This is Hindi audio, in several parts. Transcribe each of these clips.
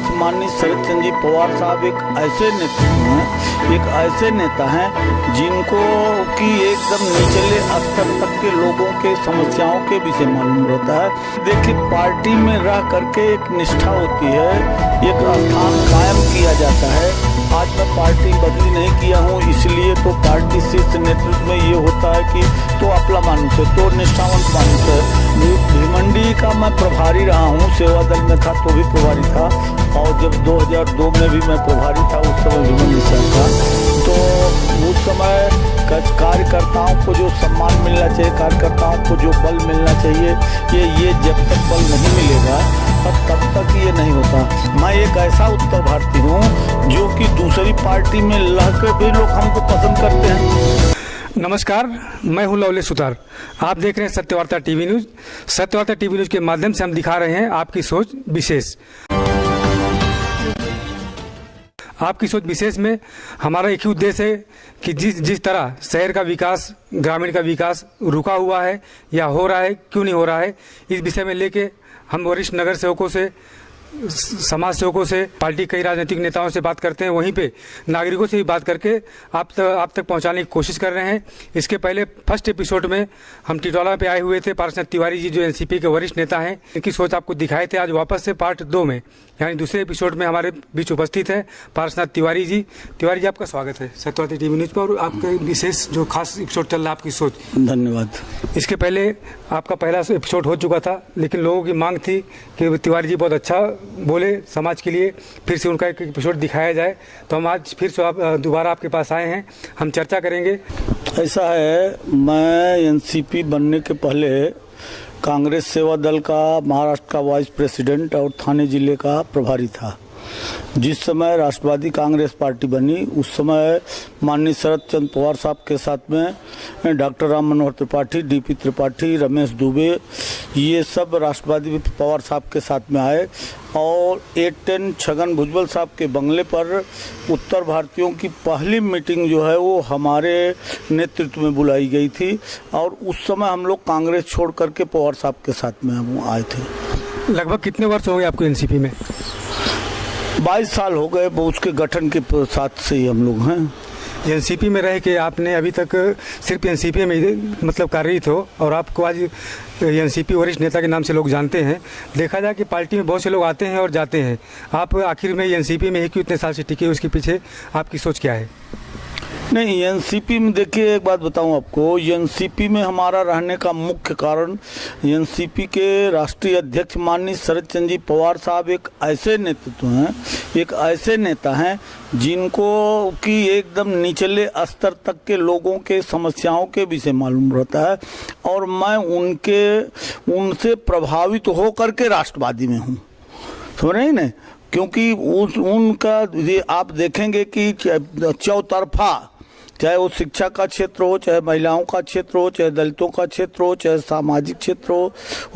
अध्यक्ष माननीय शरद चंद्र जी पवार साहब एक ऐसे नेतृत्व हैं, एक ऐसे नेता हैं जिनको कि एकदम निचले स्तर तक के लोगों के समस्याओं के विषय मालूम रहता है। देखिए, पार्टी में रह करके एक निष्ठा होती है, एक स्थान कायम किया जाता है। आज मैं पार्टी बदली नहीं किया हूँ, इसलिए तो पार्टी शीर्ष नेतृत्व में ये होता है कि तो अपना मानुष है, तो निष्ठावंत मानुष है। भिवंडी का मैं प्रभारी रहा हूँ, सेवा दल में था तो भी प्रभारी था, और जब 2002 में भी मैं प्रभारी था, उस समय भिवंडी शहर था। तो उस समय कार्यकर्ताओं को जो सम्मान मिलना चाहिए, कार्यकर्ताओं को जो बल मिलना चाहिए, ये जब तक बल नहीं मिलेगा तब तक ये नहीं होता। मैं एक ऐसा उत्तर भारतीय हूँ जो कि दूसरी पार्टी में लह के भी लोग हमको पसंद करते हैं। नमस्कार, मैं हूं लवलेश सुतार। आप देख रहे हैं Satyavarta TV news. Satyavarta TV news के माध्यम से हम दिखा रहे हैं आपकी सोच विशेष। आपकी सोच विशेष में हमारा एक ही उद्देश्य है कि जिस तरह शहर का विकास, ग्रामीण का विकास रुका हुआ है या हो रहा है, क्यों नहीं हो रहा है, इस विषय में लेके हम वरिष्ठ नगर सेवकों से, समाज सेवकों से, पार्टी कई राजनीतिक नेताओं से बात करते हैं, वहीं पे नागरिकों से भी बात करके आप तक पहुंचाने की कोशिश कर रहे हैं। इसके पहले फर्स्ट एपिसोड में हम टिटौला पे आए हुए थे, पार्षद तिवारी जी जो एनसीपी के वरिष्ठ नेता हैं, इनकी सोच आपको दिखाए थे। आज वापस से पार्ट 2 में यानी दूसरे एपिसोड में हमारे बीच उपस्थित है पार्षद तिवारी जी। तिवारी जी, आपका स्वागत है सत्यवार्ता टीवी न्यूज पर, और आपका विशेष जो खास एपिसोड चल रहा है आपकी सोच। धन्यवाद। इसके पहले आपका पहला एपिसोड हो चुका था, लेकिन लोगों की मांग थी कि तिवारी जी बहुत अच्छा बोले समाज के लिए, फिर से उनका एक एपिसोड दिखाया जाए। तो हम आज फिर से दोबारा आपके पास आए हैं, हम चर्चा करेंगे। ऐसा है, मैं एनसीपी बनने के पहले कांग्रेस सेवा दल का महाराष्ट्र का वाइस प्रेसिडेंट और थाने जिले का प्रभारी था। जिस समय राष्ट्रवादी कांग्रेस पार्टी बनी, उस समय माननीय शरद चंद्र पवार साहब के साथ में डॉक्टर राम मनोहर त्रिपाठी, डीपी त्रिपाठी, रमेश दुबे, ये सब राष्ट्रवादी पवार साहब के साथ में आए, और 8-10 छगन भुजबल साहब के बंगले पर उत्तर भारतीयों की पहली मीटिंग जो है वो हमारे नेतृत्व में बुलाई गई थी, और उस समय हम लोग कांग्रेस छोड़ करके पवार साहब के साथ में हम आए थे। लगभग कितने वर्ष हो गए आपको एनसीपी में? 22 साल हो गए, उसके गठन के साथ से ही हम लोग हैं। एनसीपी में रह के आपने अभी तक सिर्फ एनसीपी में मतलब कार्यरत हो, और आपको आज एनसीपी वरिष्ठ नेता के नाम से लोग जानते हैं। देखा जाए कि पार्टी में बहुत से लोग आते हैं और जाते हैं, आप आखिर में एनसीपी में ही क्यों इतने साल से टिके, उसके पीछे आपकी सोच क्या है? नहीं, एनसीपी में देखिए, एक बात बताऊं आपको, एनसीपी में हमारा रहने का मुख्य कारण, एनसीपी के राष्ट्रीय अध्यक्ष माननीय शरद चंद्र जी पवार साहब एक ऐसे नेतृत्व हैं, एक ऐसे नेता हैं जिनको कि एकदम निचले स्तर तक के लोगों के समस्याओं के विषय मालूम रहता है, और मैं उनसे प्रभावित होकर के राष्ट्रवादी में हूँ, समझ रहे हैं ना? क्योंकि उनका आप देखेंगे कि चौतरफा, चाहे वो शिक्षा का क्षेत्र हो, चाहे महिलाओं का क्षेत्र हो, चाहे दलितों का क्षेत्र हो, चाहे सामाजिक क्षेत्र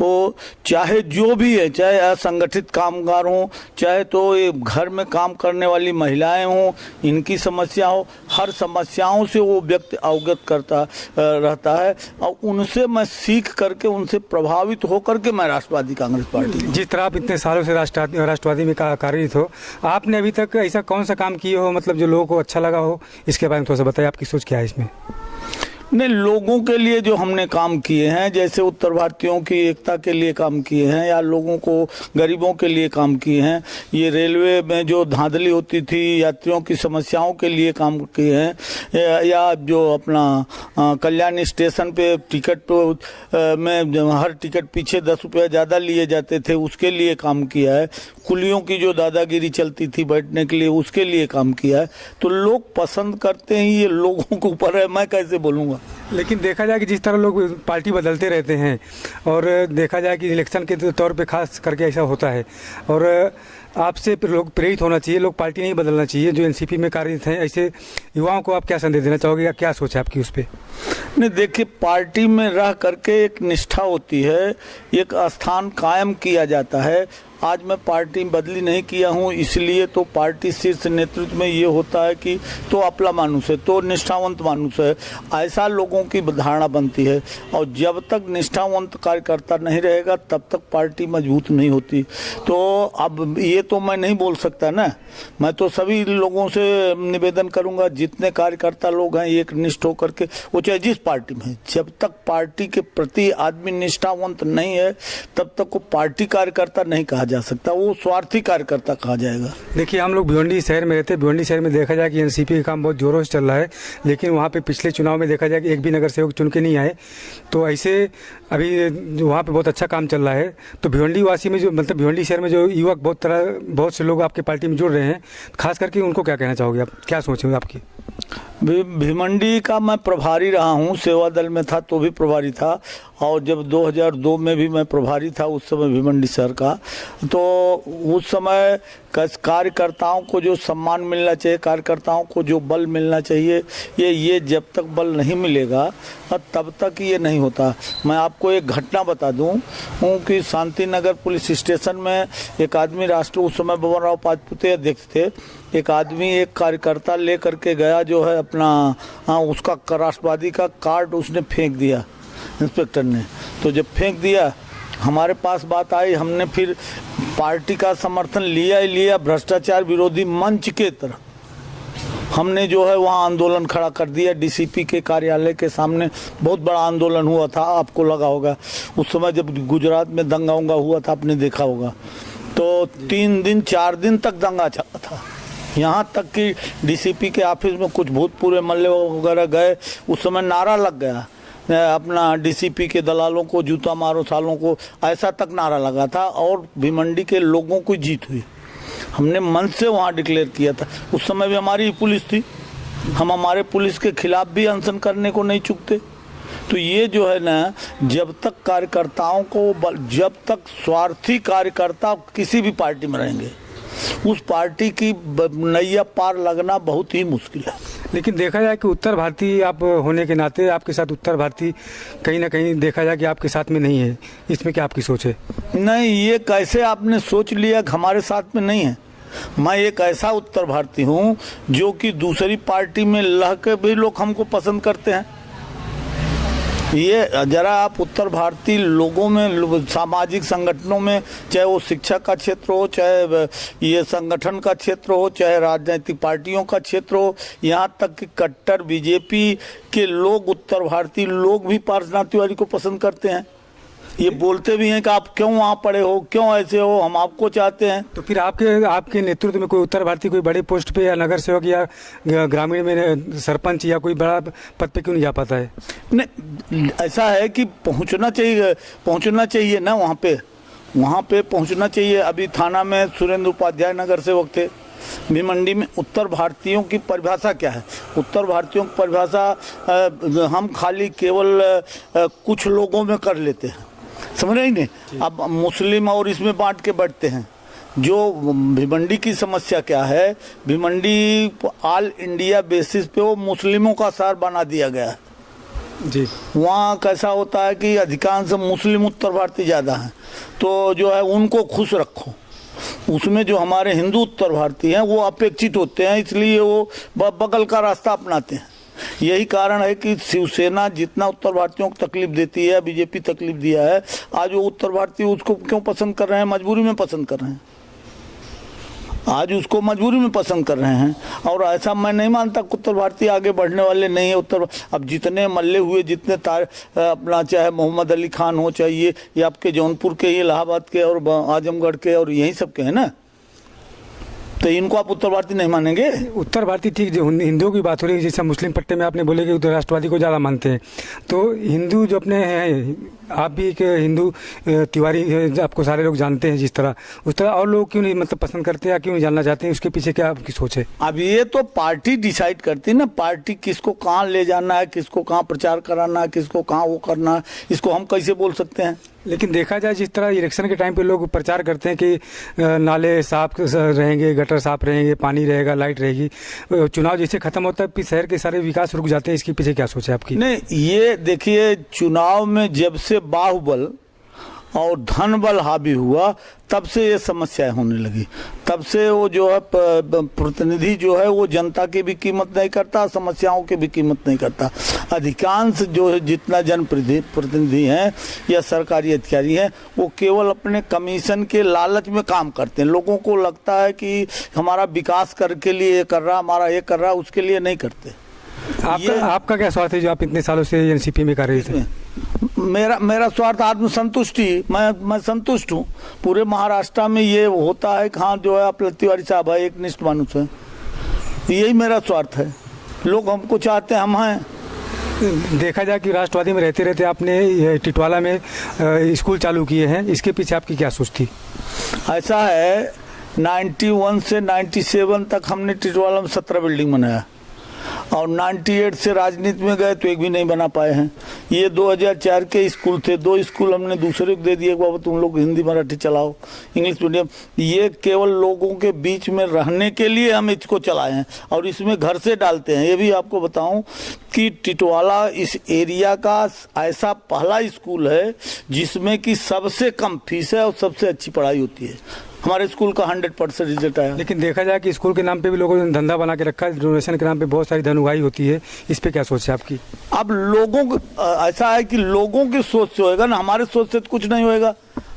हो, चाहे जो भी है, चाहे असंगठित कामगार हो, चाहे तो ये घर में काम करने वाली महिलाएं हो, इनकी समस्या हो, हर समस्याओं से वो व्यक्ति अवगत करता रहता है, और उनसे मैं सीख करके, उनसे प्रभावित होकर के मैं राष्ट्रवादी कांग्रेस पार्टी। जिस तरह आप इतने सालों से राष्ट्रवादी में कार्यरत हो, आपने अभी तक ऐसा कौन सा काम किए हो मतलब जो लोगों को अच्छा लगा हो, इसके बारे में थोड़ा सा बताइए, आपकी सोच क्या है इसमें? ने लोगों के लिए जो हमने काम किए हैं, जैसे उत्तर भारतीयों की एकता के लिए काम किए हैं, या लोगों को, गरीबों के लिए काम किए हैं, ये रेलवे में जो धांधली होती थी, यात्रियों की समस्याओं के लिए काम किए हैं, या जो अपना कल्याण स्टेशन पे टिकट में हर टिकट पीछे 10 रुपये ज़्यादा लिए जाते थे, उसके लिए काम किया है, कुलियों की जो दादागिरी चलती थी बैठने के लिए, उसके लिए काम किया है। तो लोग पसंद करते हैं, ये लोगों के ऊपर है, मैं कैसे बोलूँगा। लेकिन देखा जाए कि जिस तरह लोग पार्टी बदलते रहते हैं, और देखा जाए कि इलेक्शन के तौर पे खास करके ऐसा होता है, और आपसे लोग प्रेरित होना चाहिए, लोग पार्टी नहीं बदलना चाहिए, जो एनसीपी में कार्यरत हैं, ऐसे युवाओं को आप क्या संदेश देना चाहोगे, या क्या सोच है आपकी उस पर? नहीं, देखिए, पार्टी में रह करके एक निष्ठा होती है, एक स्थान कायम किया जाता है, आज मैं पार्टी बदली नहीं किया हूँ, इसलिए तो पार्टी शीर्ष नेतृत्व में ये होता है कि तो अपला मानुस है, तो निष्ठावंत मानुस है, ऐसा लोगों की धारणा बनती है। और जब तक निष्ठावंत कार्यकर्ता नहीं रहेगा तब तक पार्टी मजबूत नहीं होती। तो अब ये तो मैं नहीं बोल सकता ना, मैं तो सभी लोगों से निवेदन करूंगा, जितने कार्यकर्ता लोग हैं एक निष्ठ होकर के, वो चाहे जिस पार्टी में, जब तक पार्टी के प्रति आदमी निष्ठावंत नहीं है तब तक वो पार्टी कार्यकर्ता नहीं कहा जा सकता, वो स्वार्थी कार्यकर्ता कहा जाएगा। देखिए, हम लोग भिवंडी शहर में रहते हैं। भिवंडी शहर में देखा जाए कि एनसीपी का काम बहुत जोरों से चल रहा है, लेकिन वहाँ पे पिछले चुनाव में देखा जाए कि एक भी नगर सेवक चुन के नहीं आए। तो ऐसे अभी वहाँ पे बहुत अच्छा काम चल रहा है। तो भिवंडी वासी में जो मतलब भिवंडी शहर में जो युवक बहुत से लोग आपके पार्टी में जुड़ रहे हैं, खास करके उनको क्या कहना चाहोगे आप, क्या सोचेंगे आपकी? भिवंडी का मैं प्रभारी रहा हूँ, सेवा दल में था तो भी प्रभारी था, और जब 2002 में भी मैं प्रभारी था उस समय भिवंडी शहर का। तो उस समय कार्यकर्ताओं को जो सम्मान मिलना चाहिए, कार्यकर्ताओं को जो बल मिलना चाहिए, ये जब तक बल नहीं मिलेगा तब तक ये नहीं होता। मैं आपको एक घटना बता दूं कि शांति नगर पुलिस स्टेशन में एक आदमी उस समय बबन राव पाजपुते अध्यक्ष थे, एक आदमी एक कार्यकर्ता ले करके गया जो है अपना उसका राष्ट्रवादी का कार्ड उसने फेंक दिया इंस्पेक्टर ने। तो जब फेंक दिया हमारे पास बात आई, हमने फिर पार्टी का समर्थन लिया ही लिया, भ्रष्टाचार विरोधी मंच के तरह हमने जो है वहाँ आंदोलन खड़ा कर दिया। डीसीपी के कार्यालय के सामने बहुत बड़ा आंदोलन हुआ था, आपको लगा होगा उस समय जब गुजरात में दंगा उंगा हुआ था, आपने देखा होगा। तो 3 दिन 4 दिन तक दंगा चला था, यहाँ तक कि डीसीपी के ऑफिस में कुछ भूतपूर्व एमएलए वगैरह गए। उस समय नारा लग गया अपना, डीसीपी के दलालों को जूता मारो सालों को, ऐसा तक नारा लगा था, और भिवंडी के लोगों को जीत हुई। हमने मन से वहाँ डिक्लेयर किया था। उस समय भी हमारी ही पुलिस थी, हम हमारे पुलिस के खिलाफ भी अनशन करने को नहीं चूकते। तो ये जो है ना, जब तक कार्यकर्ताओं को, जब तक स्वार्थी कार्यकर्ता किसी भी पार्टी में रहेंगे, उस पार्टी की नैया पार लगना बहुत ही मुश्किल है। लेकिन देखा जाए कि उत्तर भारतीय आप होने के नाते आपके साथ उत्तर भारतीय कहीं ना कहीं देखा जाए कि आपके साथ में नहीं है, इसमें क्या आपकी सोच है? नहीं, ये कैसे आपने सोच लिया कि हमारे साथ में नहीं है? मैं एक ऐसा उत्तर भारतीय हूँ जो कि दूसरी पार्टी में लह के भी लोग हमको पसंद करते हैं। ये जरा आप उत्तर भारतीय लोगों में, सामाजिक संगठनों में, चाहे वो शिक्षा का क्षेत्र हो, चाहे ये संगठन का क्षेत्र हो, चाहे राजनीतिक पार्टियों का क्षेत्र हो, यहाँ तक कि कट्टर बीजेपी के लोग, उत्तर भारतीय लोग भी पार्श्वनाथ तिवारी को पसंद करते हैं। ये बोलते भी हैं कि आप क्यों वहाँ पड़े हो, क्यों ऐसे हो, हम आपको चाहते हैं। तो फिर आपके नेतृत्व में कोई उत्तर भारतीय कोई बड़े पोस्ट पे या नगर सेवक या ग्रामीण में सरपंच या कोई बड़ा पद पे क्यों नहीं जा पाता है? नहीं, ऐसा है कि पहुँचना चाहिए ना, वहाँ पे पहुँचना चाहिए। अभी थाना में सुरेंद्र उपाध्याय नगर सेवक थे। भिवंडी में उत्तर भारतीयों की परिभाषा क्या है? उत्तर भारतीयों की परिभाषा हम खाली केवल कुछ लोगों में कर लेते हैं, समझ रहे नहीं? अब मुस्लिम और इसमें बांट के बैठते हैं। जो भिवंडी की समस्या क्या है, भिवंडी ऑल इंडिया बेसिस पे वो मुस्लिमों का शहर बना दिया गया है जी। वहाँ कैसा होता है कि अधिकांश मुस्लिम उत्तर भारतीय ज़्यादा हैं, तो जो है उनको खुश रखो। उसमें जो हमारे हिंदू उत्तर भारतीय हैं वो अपेक्षित होते हैं, इसलिए वो बगल का रास्ता अपनाते हैं। यही कारण है कि शिवसेना जितना उत्तर भारतीयों को तकलीफ देती है, बीजेपी तकलीफ दिया है, आज वो उत्तर भारतीय उसको क्यों पसंद कर रहे हैं? मजबूरी में पसंद कर रहे हैं, आज उसको मजबूरी में पसंद कर रहे हैं। और ऐसा मैं नहीं मानता कि उत्तर भारतीय आगे बढ़ने वाले नहीं है। अब जितने मल्ले हुए, जितने अपना चाहे मोहम्मद अली खान हो, चाहे ये आपके जौनपुर के, ये इलाहाबाद के और आजमगढ़ के और यही सब के हैं ना, तो इनको आप उत्तर भारतीय नहीं मानेंगे? उत्तर भारतीय ठीक, जो हिंदुओं की बात हो रही है, जैसे मुस्लिम पट्टे में आपने बोले कि राष्ट्रवादी को ज़्यादा मानते हैं, तो हिंदू जो अपने हैं, आप भी एक हिंदू तिवारी, आपको सारे लोग जानते हैं जिस तरह, उस तरह और लोग क्यों नहीं मतलब पसंद करते हैं या क्यों नहीं जानना चाहते हैं? उसके पीछे क्या आपकी सोच है? अब ये तो पार्टी डिसाइड करती है ना, पार्टी किसको कहाँ ले जाना है, किसको कहाँ प्रचार कराना है, किसको कहाँ वो करना है, इसको हम कैसे बोल सकते हैं? लेकिन देखा जाए जिस तरह इलेक्शन के टाइम पे लोग प्रचार करते हैं कि नाले साफ रहेंगे, गटर साफ रहेंगे, पानी रहेगा, लाइट रहेगी, चुनाव जैसे खत्म होता है फिर शहर के सारे विकास रुक जाते हैं, इसके पीछे क्या सोच है आपकी? नहीं, ये देखिए, चुनाव में जब से बाहुबल और धन बल हावी हुआ, तब से ये समस्याएं होने लगी। तब से वो जो है प्रतिनिधि जो है वो जनता की भी कीमत नहीं करता, समस्याओं की भी कीमत नहीं करता। अधिकांश जो है जितना जनप्रतिनिधि हैं या सरकारी अधिकारी हैं वो केवल अपने कमीशन के लालच में काम करते हैं। लोगों को लगता है कि हमारा विकास के लिए ये कर रहा, हमारा ये कर रहा, उसके लिए नहीं करते। आपका क्या स्वार्थ है जो आप इतने सालों से एनसीपी में कर रहे थे? मेरा स्वार्थ आत्मसंतुष्टि। मैं संतुष्ट हूँ। पूरे महाराष्ट्र में ये होता है कि हाँ जो है आप तिवारी साहब है, एक निष्ठ मनुष्य है, यही मेरा स्वार्थ है। लोग हमको चाहते हैं, हम हैं। देखा जाए कि राष्ट्रवादी में रहते रहते आपने टिटवाला में स्कूल चालू किए हैं, इसके पीछे आपकी क्या सोच थी? ऐसा है, 91 से 97 तक हमने टिटवाला में 17 बिल्डिंग बनाया और 98 से राजनीति में गए तो एक भी नहीं बना पाए हैं। ये 2004 के स्कूल थे, 2 स्कूल हमने दूसरे को दे दिए, बाबा तुम लोग हिंदी मराठी चलाओ, इंग्लिश मीडियम। ये केवल लोगों के बीच में रहने के लिए हम इसको चलाए हैं और इसमें घर से डालते हैं। ये भी आपको बताऊं कि टिटवाला इस एरिया का ऐसा पहला स्कूल है जिसमें कि सबसे कम फीस है और सबसे अच्छी पढ़ाई होती है। हमारे स्कूल का 100% रिजल्ट आया। लेकिन देखा जाए कि स्कूल के नाम पे भी लोगों ने धंधा बना के रखा है, डोनेशन के नाम पे बहुत सारी धन उगाही होती है, इस पे क्या सोच है आपकी? अब लोगों को ऐसा है कि लोगों की सोच से होएगा ना, हमारे सोच से तो कुछ नहीं होएगा।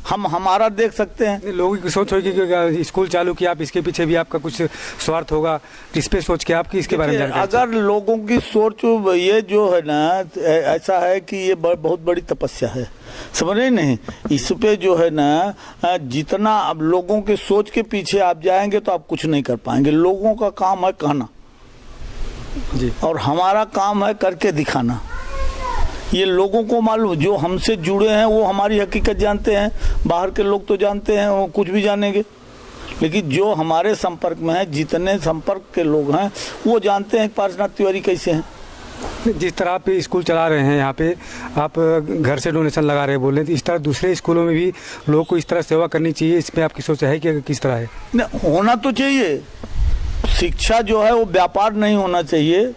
हम हमारा देख सकते हैं। लोगों की सोच होगी कि स्कूल चालू किया, आप इसके पीछे भी आपका कुछ स्वार्थ होगा, इस पे सोच के आपकी इसके बारे में जानकारी? अगर लोगों की सोच ये जो है ना, ऐसा है कि ये बहुत बड़ी तपस्या है, समझ रहे नहीं? इस पे जो है ना, जितना अब लोगों के सोच के पीछे आप जाएंगे तो आप कुछ नहीं कर पाएंगे। लोगों का काम है कहना जी, और हमारा काम है करके दिखाना। ये लोगों को मालूम, जो हमसे जुड़े हैं वो हमारी हकीकत जानते हैं। बाहर के लोग तो जानते हैं, वो कुछ भी जानेंगे, लेकिन जो हमारे संपर्क में है, जितने संपर्क के लोग हैं वो जानते हैं पार्श्वनाथ तिवारी कैसे हैं। जिस तरह आप स्कूल चला रहे हैं, यहाँ पे आप घर से डोनेशन लगा रहे बोले, तो इस तरह दूसरे स्कूलों में भी लोगों को इस तरह सेवा करनी चाहिए, इसमें आपकी सोच है कि किस तरह है? होना तो चाहिए। शिक्षा जो है वो व्यापार नहीं होना चाहिए,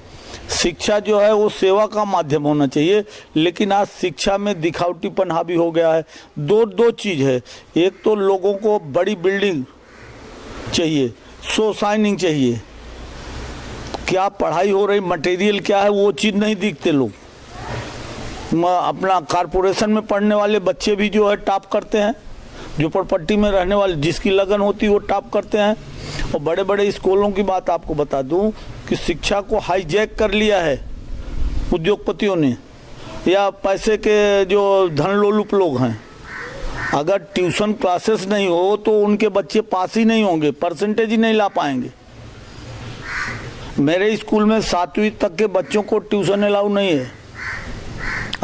शिक्षा जो है वो सेवा का माध्यम होना चाहिए। लेकिन आज शिक्षा में दिखावटीपन हावी हो गया है। दो चीज है, एक तो लोगों को बड़ी बिल्डिंग चाहिए, शो शाइनिंग चाहिए, क्या पढ़ाई हो रही, मटेरियल क्या है, वो चीज नहीं दिखते लोग। अपना कारपोरेशन में पढ़ने वाले बच्चे भी जो है टॉप करते हैं, झोपड़पट्टी में रहने वाले जिसकी लगन होती है वो टॉप करते हैं। और बड़े बड़े स्कूलों की बात आपको बता दूं कि शिक्षा को हाईजैक कर लिया है उद्योगपतियों ने या पैसे के जो धनलोलुप लोग हैं। अगर ट्यूशन क्लासेस नहीं हो तो उनके बच्चे पास ही नहीं होंगे, परसेंटेज ही नहीं ला पाएंगे। मेरे स्कूल में 7वीं तक के बच्चों को ट्यूशन अलाउ नहीं है।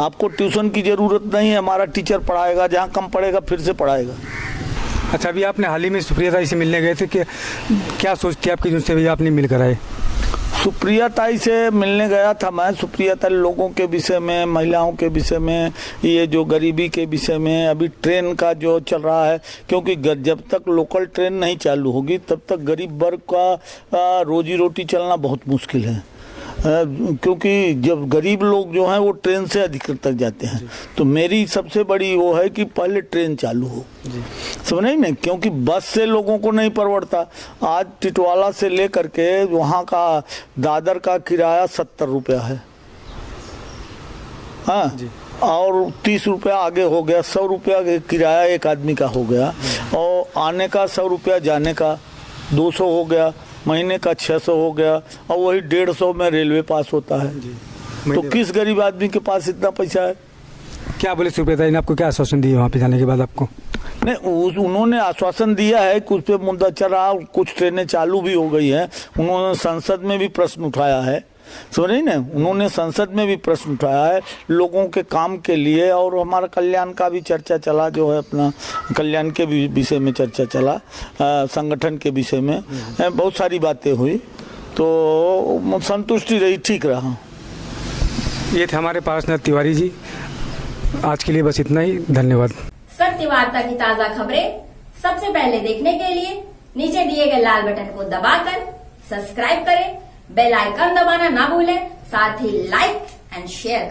आपको ट्यूशन की जरूरत नहीं है, हमारा टीचर पढ़ाएगा, जहाँ कम पढ़ेगा फिर से पढ़ाएगा। अच्छा, अभी आपने हाल ही में सुप्रिया ताई से मिलने गए थे, कि क्या सोचती है आपकी जिनसे भी आपने मिलकर आए? सुप्रिया ताई से मिलने गया था मैं। सुप्रिया ताई लोगों के विषय में, महिलाओं के विषय में, ये जो गरीबी के विषय में, अभी ट्रेन का जो चल रहा है, क्योंकि जब तक लोकल ट्रेन नहीं चालू होगी तब तक गरीब वर्ग का रोजी रोटी चलना बहुत मुश्किल है। क्योंकि जब गरीब लोग जो हैं वो ट्रेन से अधिकतर तक जाते हैं, तो मेरी सबसे बड़ी वो है कि पहले ट्रेन चालू हो, समझ नहीं ना, क्योंकि बस से लोगों को नहीं परवड़ता। आज टिटवाला से लेकर के वहाँ का दादर का किराया 70 रुपया है, हाँ, और 30 रुपया आगे हो गया, 100 रुपया किराया एक आदमी का हो गया, और आने का 100 रुपया, जाने का 200 हो गया, महीने का 600 हो गया, और वही 150 में रेलवे पास होता है। तो किस गरीब आदमी के पास इतना पैसा है? क्या बोले सुप्रिया ताई ने, आपको क्या आश्वासन दिए वहाँ पे जाने के बाद आपको? नहीं, उन्होंने आश्वासन दिया है, कुछ पे मुद्दा चल रहा, कुछ ट्रेनें चालू भी हो गई हैं। उन्होंने संसद में भी प्रश्न उठाया है, समझ रही ना, उन्होंने संसद में भी प्रश्न उठाया है लोगों के काम के लिए, और हमारा कल्याण का भी चर्चा चला, जो है अपना कल्याण के विषय में चर्चा चला, संगठन के विषय में बहुत सारी बातें हुई, तो संतुष्टि रही, ठीक रहा। ये थे हमारे पार्श्वनाथ तिवारी जी। आज के लिए बस इतना ही, धन्यवाद। सत्य वार्ता की ताजा खबरें सबसे पहले देखने के लिए नीचे दिए गए लाल बटन को दबाकर सब्सक्राइब करें, बेल आइकन दबाना ना भूलें, साथ ही लाइक एंड शेयर।